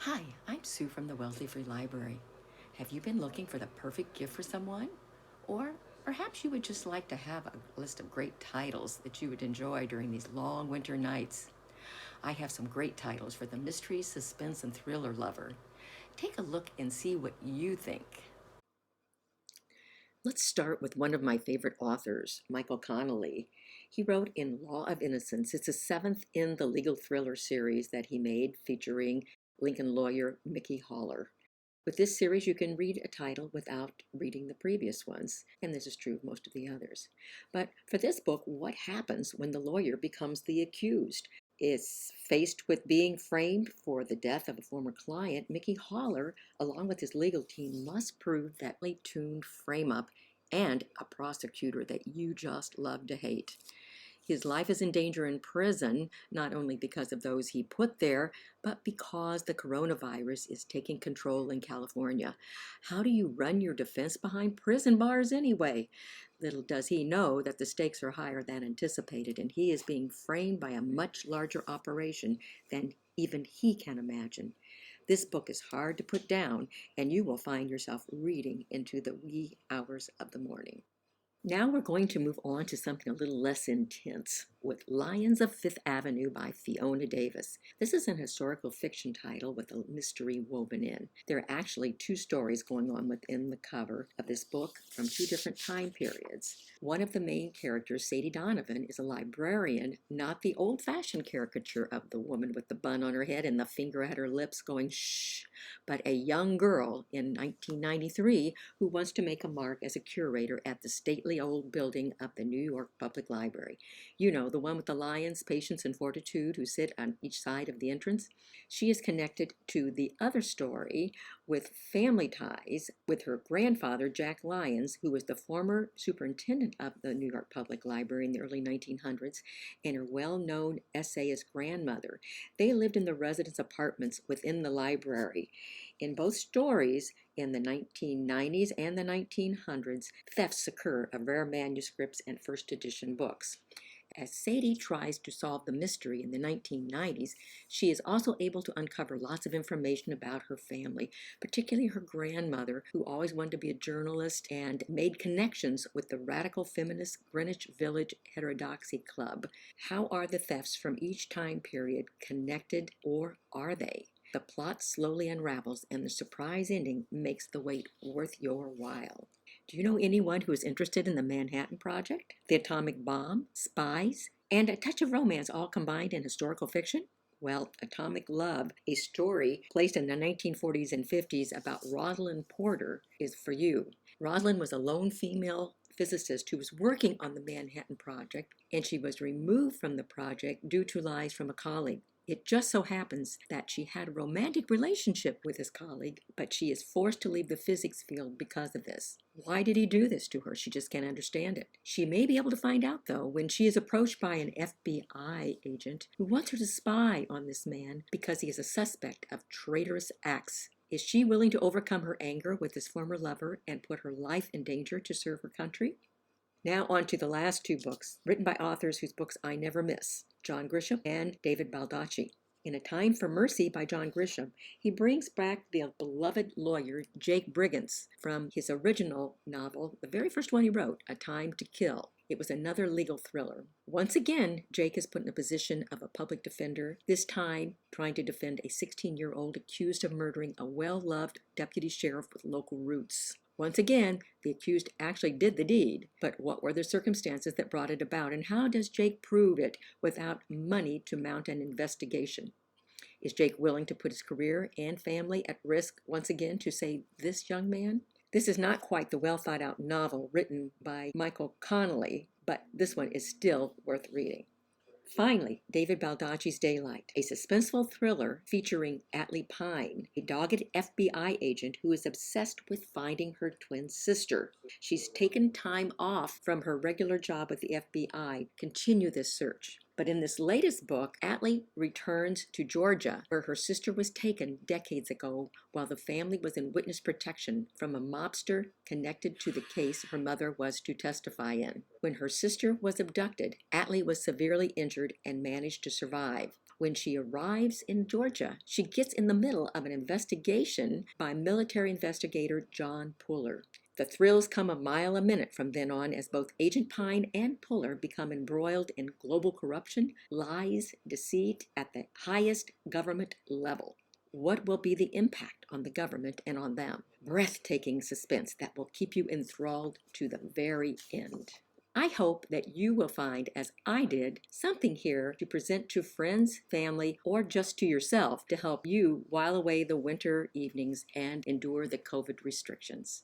Hi, I'm Sue from the Wellesley Free Library. Have you been looking for the perfect gift for someone? Or perhaps you would just like to have a list of great titles that you would enjoy during these long winter nights. I have some great titles for the mystery, suspense, and thriller lover. Take a look and see what you think. Let's start with one of my favorite authors, Michael Connelly. He wrote in Law of Innocence. It's the seventh in the legal thriller series that he made featuring Lincoln lawyer Mickey Haller. With this series, you can read a title without reading the previous ones, and this is true of most of the others. But for this book, what happens when the lawyer becomes the accused? Is faced with being framed for the death of a former client, Mickey Haller, along with his legal team, must prove that tuned frame up and a prosecutor that you just love to hate. His life is in danger in prison, not only because of those he put there, but because the coronavirus is taking control in California. How do you run your defense behind prison bars anyway? Little does he know that the stakes are higher than anticipated, and he is being framed by a much larger operation than even he can imagine. This book is hard to put down, and you will find yourself reading into the wee hours of the morning. Now we're going to move on to something a little less intense with Lions of Fifth Avenue by Fiona Davis. This is an historical fiction title with a mystery woven in. There are actually two stories going on within the cover of this book from two different time periods. One of the main characters, Sadie Donovan, is a librarian, not the old-fashioned caricature of the woman with the bun on her head and the finger at her lips going shh, but a young girl in 1993 who wants to make a mark as a curator at the stately old building of the New York Public Library. You know, the one with the lions, patience, and fortitude who sit on each side of the entrance. She is connected to the other story with family ties with her grandfather, Jack Lyons, who was the former superintendent of the New York Public Library in the early 1900s, and her well-known essayist grandmother. They lived in the residence apartments within the library. In both stories, in the 1990s and the 1900s, thefts occur of rare manuscripts and first edition books. As Sadie tries to solve the mystery in the 1990s, she is also able to uncover lots of information about her family, particularly her grandmother, who always wanted to be a journalist and made connections with the radical feminist Greenwich Village Heterodoxy Club. How are the thefts from each time period connected, or are they? The plot slowly unravels, and the surprise ending makes the wait worth your while. Do you know anyone who is interested in the Manhattan Project, the atomic bomb, spies, and a touch of romance all combined in historical fiction? Well, Atomic Love, a story placed in the 1940s and 50s about Rosalind Porter, is for you. Rosalind was a lone female physicist who was working on the Manhattan Project, and she was removed from the project due to lies from a colleague. It just so happens that she had a romantic relationship with his colleague, but she is forced to leave the physics field because of this. Why did he do this to her? She just can't understand it. She may be able to find out, though, when she is approached by an FBI agent who wants her to spy on this man because he is a suspect of traitorous acts. Is she willing to overcome her anger with his former lover and put her life in danger to serve her country? Now on to the last two books, written by authors whose books I never miss, John Grisham and David Baldacci. In A Time for Mercy by John Grisham, he brings back the beloved lawyer Jake Brigance from his original novel, the very first one he wrote, A Time to Kill. It was another legal thriller. Once again, Jake is put in a position of a public defender, this time trying to defend a 16-year-old accused of murdering a well-loved deputy sheriff with local roots. Once again, the accused actually did the deed, but what were the circumstances that brought it about, and how does Jake prove it without money to mount an investigation? Is Jake willing to put his career and family at risk once again to save this young man? This is not quite the well-thought-out novel written by Michael Connelly, but this one is still worth reading. Finally, David Baldacci's Daylight, a suspenseful thriller featuring Atlee Pine, a dogged FBI agent who is obsessed with finding her twin sister. She's taken time off from her regular job with the FBI to continue this search. But in this latest book, Atlee returns to Georgia, where her sister was taken decades ago while the family was in witness protection from a mobster connected to the case her mother was to testify in. When her sister was abducted, Atlee was severely injured and managed to survive. When she arrives in Georgia, she gets in the middle of an investigation by military investigator John Puller. The thrills come a mile a minute from then on as both Agent Pine and Puller become embroiled in global corruption, lies, deceit at the highest government level. What will be the impact on the government and on them? Breathtaking suspense that will keep you enthralled to the very end. I hope that you will find, as I did, something here to present to friends, family, or just to yourself to help you while away the winter evenings and endure the COVID restrictions.